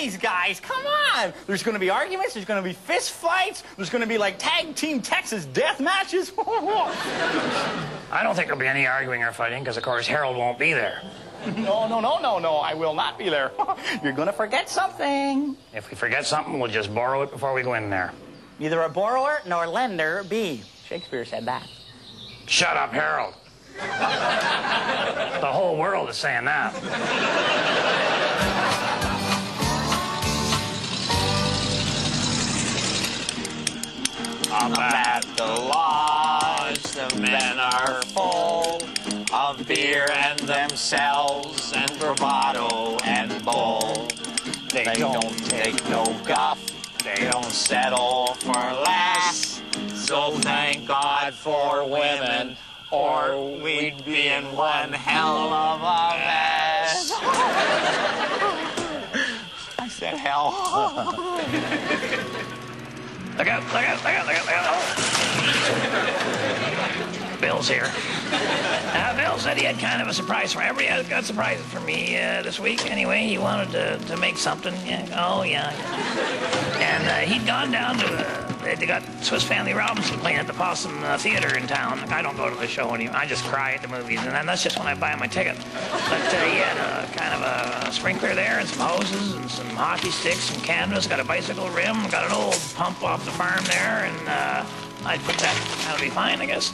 these guys. Come on. There's going to be arguments. There's going to be fist fights. There's going to be like tag team Texas death matches. I don't think there'll be any arguing or fighting because, of course, Harold won't be there. No. I will not be there. You're going to forget something. If we forget something, we'll just borrow it before we go in there. Neither a borrower nor lender be. Shakespeare said that. Shut up, Harold. The whole world is saying that. Up at the lodge, the men are full of beer and themselves and bravado and bull. They don't take no guff, they don't settle for less. So thank God for women, or we'd be in one hell of a mess. I said hell. Look out, look out, look out, look out, look out. Bill's here. Bill said he had kind of a surprise for everybody. Got surprises for me this week. Anyway, he wanted to make something. Yeah. Oh, yeah. And he'd gone down to they got Swiss Family Robinson playing at the Possum Theater in town. I don't go to the show anymore. I just cry at the movies, and that's just when I buy my ticket. But he had kind of a sprinkler there and some hoses and some hockey sticks, some canvas, got a bicycle rim, got an old pump off the farm there, and I'd put that'll be fine, I guess.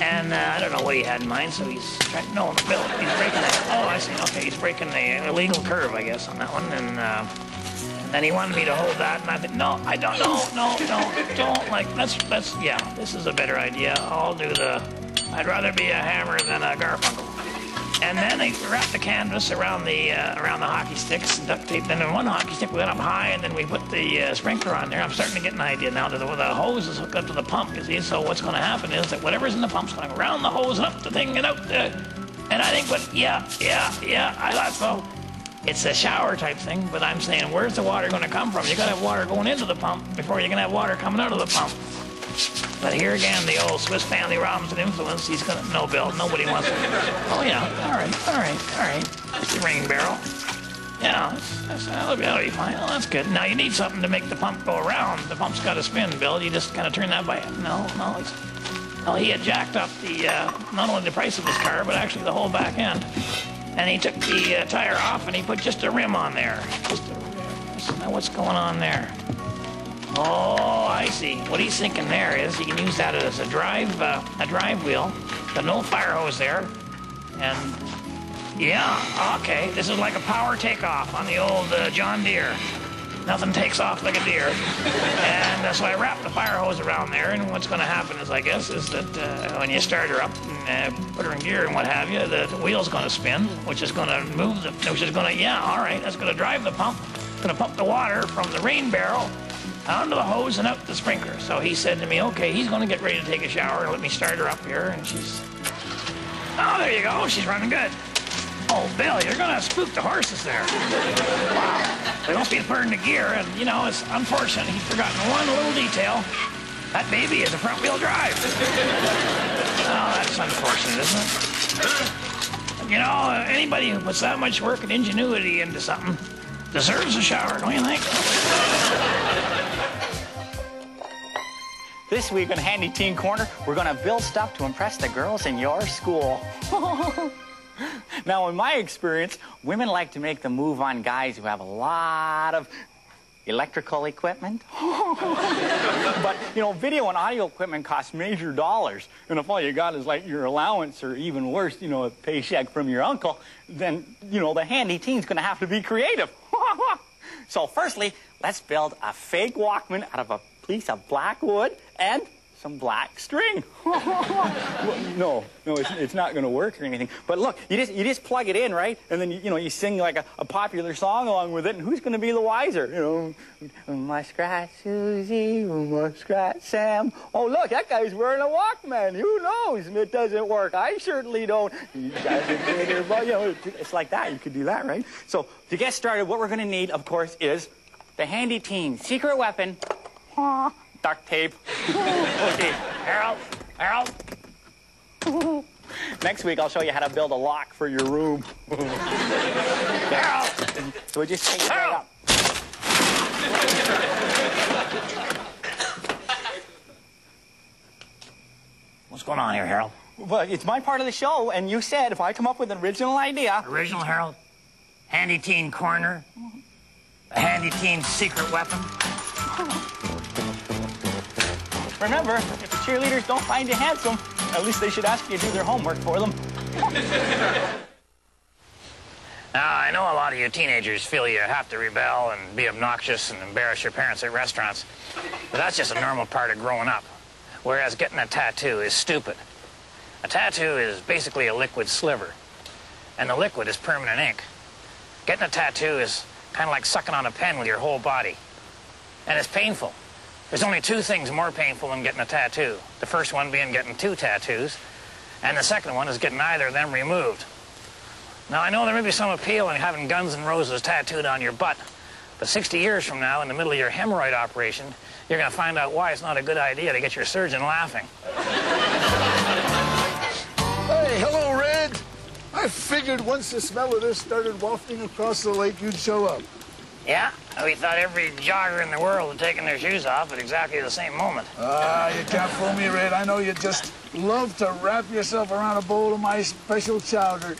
And I don't know what he had in mind, so he's trying. No, Bill, he's breaking that. Oh, I see. Okay, he's breaking the illegal curve, I guess, on that one. And then he wanted me to hold that, and I said, no, I don't. No, don't. Like, yeah, this is a better idea. I'll do I'd rather be a hammer than a Garfunkel. And then they wrapped the canvas around the hockey sticks and duct tape. Then in one hockey stick we went up high, and then we put the sprinkler on there. I'm starting to get an idea now that the hose is hooked up to the pump, you see. So what's going to happen is that whatever's in the pump's going to go around the hose and up the thing and out. And I think, yeah, I thought so. It's a shower type thing, but I'm saying, where's the water going to come from? You got to have water going into the pump before you can have water coming out of the pump. But here again, the old Swiss Family Robinson influence. He's gonna no, Bill. Nobody wants it. Oh yeah. All right. That's the ring barrel. Yeah, that'll be fine. Oh, that's good. Now you need something to make the pump go around. The pump's got to spin, Bill. You just kind of turn that by. No. He had jacked up the not only the price of his car, but actually the whole back end. And he took the tire off and he put just a rim on there. Now what's going on there? Oh, I see. What he's thinking there is you can use that as a drive wheel. Got no fire hose there. And, yeah, okay. This is like a power takeoff on the old John Deere. Nothing takes off like a deer. And so I wrapped the fire hose around there, and what's going to happen is, I guess, is that when you start her up and put her in gear and what have you, the wheel's going to spin, which is going to move yeah, all right, that's going to drive the pump. Going to pump the water from the rain barrel onto the hose and out the sprinkler. So he said to me, okay, he's going to get ready to take a shower and let me start her up here. And she's, oh, there you go. She's running good. Oh, Bill, you're going to spook the horses there. Wow. They must be put into gear. And, you know, it's unfortunate. He's forgotten one little detail. That baby is a front-wheel drive. Oh, that's unfortunate, isn't it? You know, anybody who puts that much work and ingenuity into something deserves a shower, don't you think? This week on Handy Teen Corner, we're going to build stuff to impress the girls in your school. Now, in my experience, women like to make the move on guys who have a lot of electrical equipment. But, you know, video and audio equipment costs major dollars. And if all you got is, like, your allowance or even worse, you know, a paycheck from your uncle, then, you know, the Handy Teen's going to have to be creative. So, firstly, let's build a fake Walkman out of a piece of black wood and some black string. No, it's not going to work or anything. But look, you just plug it in, right? And then you sing like a popular song along with it, and who's going to be the wiser? You know, Muskrat Susie, Muskrat Sam. Oh, look, that guy's wearing a Walkman. Who knows if it doesn't work? I certainly don't. You guys are doing it, well, you know, it's like that. You could do that, right? So to get started, what we're going to need, of course, is the Handy Teen secret weapon. Duct tape. Okay, Harold. Next week, I'll show you how to build a lock for your room. Harold! So we just take it right up. What's going on here, Harold? Well, it's my part of the show, and you said if I come up with an original idea... Original, Harold? Handy teen corner? A handy teen secret weapon? Remember, if the cheerleaders don't find you handsome, at least they should ask you to do their homework for them. Now, I know a lot of you teenagers feel you have to rebel and be obnoxious and embarrass your parents at restaurants, but that's just a normal part of growing up, whereas getting a tattoo is stupid. A tattoo is basically a liquid sliver, and the liquid is permanent ink. Getting a tattoo is kind of like sucking on a pen with your whole body, and it's painful. There's only two things more painful than getting a tattoo. The first one being getting 2 tattoos, and the second one is getting either of them removed. Now, I know there may be some appeal in having Guns N' Roses tattooed on your butt, but 60 years from now, in the middle of your hemorrhoid operation, you're going to find out why it's not a good idea to get your surgeon laughing. Hey, hello, Red. I figured once the smell of this started wafting across the lake, you'd show up. Yeah? We thought every jogger in the world had taken their shoes off at exactly the same moment. You can't fool me, Red. I know you just love to wrap yourself around a bowl of my special chowder.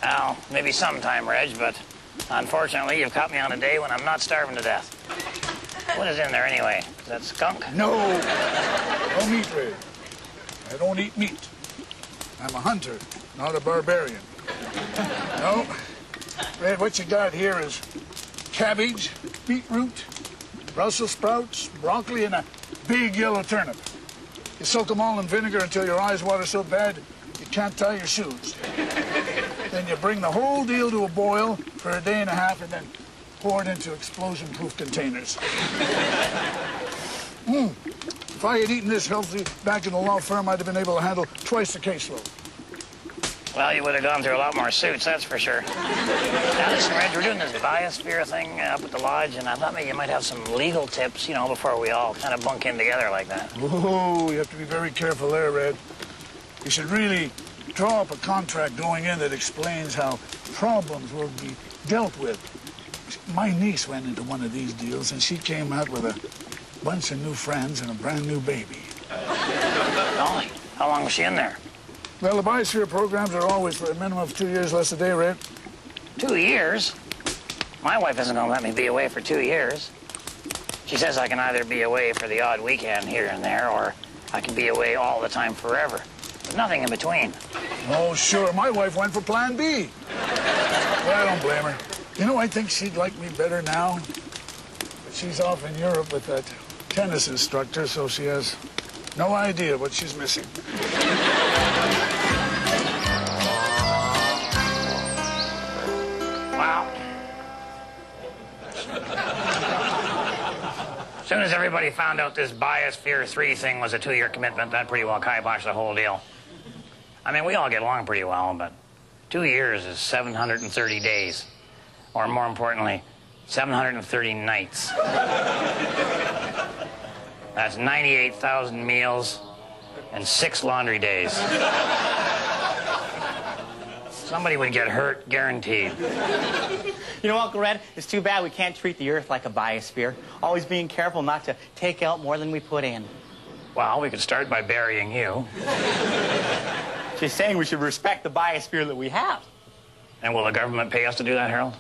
Well, maybe sometime, Reg, but unfortunately, you've caught me on a day when I'm not starving to death. What is in there anyway? Is that skunk? No. No meat, Red. I don't eat meat. I'm a hunter, not a barbarian. No. Red, what you got here is cabbage, beetroot, Brussels sprouts, broccoli, and a big yellow turnip. You soak them all in vinegar until your eyes water so bad you can't tie your shoes. Then you bring the whole deal to a boil for a day and a half and then pour it into explosion-proof containers. If I had eaten this healthy back in the law firm, I'd have been able to handle twice the caseload. Well, you would have gone through a lot more suits, that's for sure. Now, listen, Reg, we're doing this Biosphere thing up at the lodge, and I thought maybe you might have some legal tips, you know, before we all kind of bunk in together like that. Oh, you have to be very careful there, Red. You should really draw up a contract going in that explains how problems will be dealt with. My niece went into one of these deals, and she came out with a bunch of new friends and a brand new baby. Golly, how long was she in there? Well, the Biosphere programs are always for a minimum of 2 years less a day, Red. 2 years? My wife isn't going to let me be away for 2 years. She says I can either be away for the odd weekend here and there, or I can be away all the time forever. There's nothing in between. Oh, sure. My wife went for Plan B. But I don't blame her. You know, I think she'd like me better now. But she's off in Europe with that tennis instructor, so she has no idea what she's missing. Wow. As soon as everybody found out this Biosphere 3 thing was a 2-year commitment, that pretty well kiboshed the whole deal. I mean, we all get along pretty well, but 2 years is 730 days. Or more importantly, 730 nights. That's 98,000 meals and 6 laundry days. Somebody would get hurt, guaranteed. You know, Uncle Red, it's too bad we can't treat the Earth like a biosphere. Always being careful not to take out more than we put in. Well, we could start by burying you. She's saying we should respect the biosphere that we have. And will the government pay us to do that, Harold?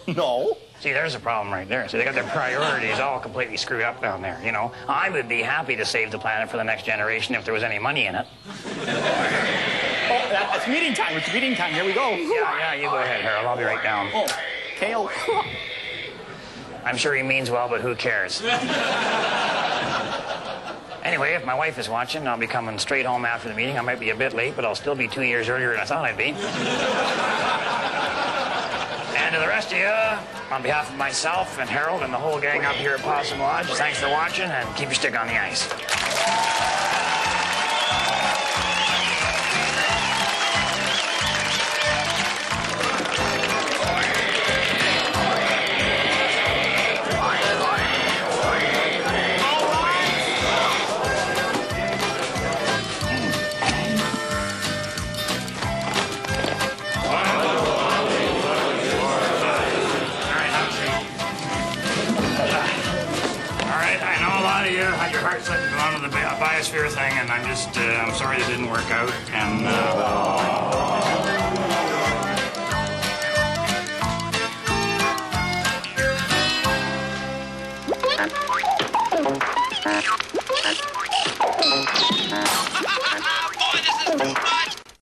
No. See, there's a problem right there. See, they got their priorities all completely screwed up down there, you know. I would be happy to save the planet for the next generation if there was any money in it. Oh, that's meeting time. It's meeting time. Here we go. Yeah, you go ahead, Harold. I'll be right down. Oh, Kale. I'm sure he means well, but who cares? Anyway, if my wife is watching, I'll be coming straight home after the meeting. I might be a bit late, but I'll still be 2 years earlier than I thought I'd be. And to the rest of you, on behalf of myself and Harold and the whole gang up here at Possum Lodge, thanks for watching, and keep your stick on the ice. started going to the Biosphere thing, and I'm sorry that didn't work out. And Boy, this is too much!